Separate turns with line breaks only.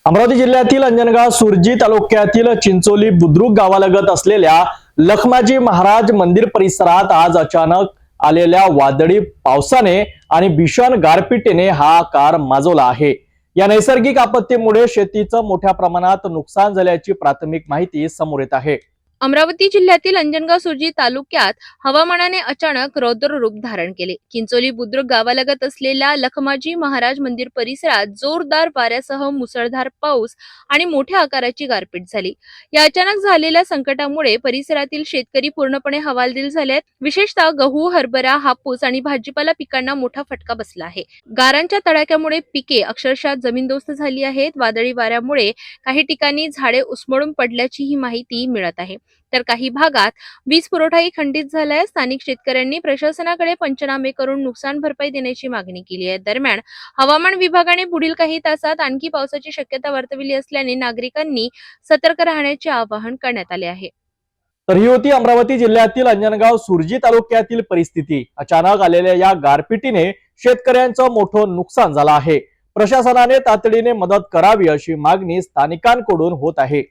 अमरावती जिल्ह्यातील अंजनगाव सुरजी तालुक्यातील चिंचोली बुद्रुक गावालगत असलेल्या लखमाजी महाराज मंदिर परिसरात आज अचानक आलेल्या वादळी पावसाने आणि भीषण गारपिटीने हाहाकार माजवला आहे। या नैसर्गिक आपत्तीमुळे शेतीचं मोठ्या प्रमाणात नुकसान झाल्याची प्राथमिक माहिती समोर येत आहे।
अमरावती जिल्ह्यातील अंजनगाव सुरजी तालुक्यात हवामानाने अचानक रौद्र रूप धारण केले। चिंचोली बुद्रुक गावालगत असलेल्या लखमाजी महाराज मंदिर परिसरात जोरदार वाऱ्यासह मुसळधार पाऊस आणि मोठ्या आकाराची गारपीट झाली। या अचानक झालेल्या संकटामुळे परिसरातील शेतकरी पूर्णपणे हवालदिल झाले आहेत। विशेषतः गहू, हरभरा, हापूस आणि भाजीपाला पिकांना मोठा फटका बसला आहे। गारांच्या तडाख्यामुळे पिके अक्षरशः जमीनदोस्त झाली आहेत। वादळी वाऱ्यामुळे काही ठिकाणी झाडे उसमळून पडल्याची ही माहिती मिळत आहे। तर काही भागात वीज पुरवठाही खंडित झालाय। स्थानिक शेतकऱ्यांनी प्रशासनाकडे पंचनामे करून नुकसान भरपाई देण्याची मागणी केली आहे। दरम्यान हवामान विभागाने पुढील काही तासात आणखी पावसाची शक्यता वर्तवली असल्याने नागरिकांनी सतर्क राहण्याचे आवाहन करण्यात आले आहे।
तर ही होती अमरावती जिल्ह्यातील अंजनगाव सुरजी तालुक्यातील परिस्थिती। अचानक आलेल्या या गारपिटीने शेतकऱ्यांचं मोठं नुकसान झालं आहे। प्रशासनाने तातडीने मदत करावी अशी मागणी स्थानिकांकडून होत आहे।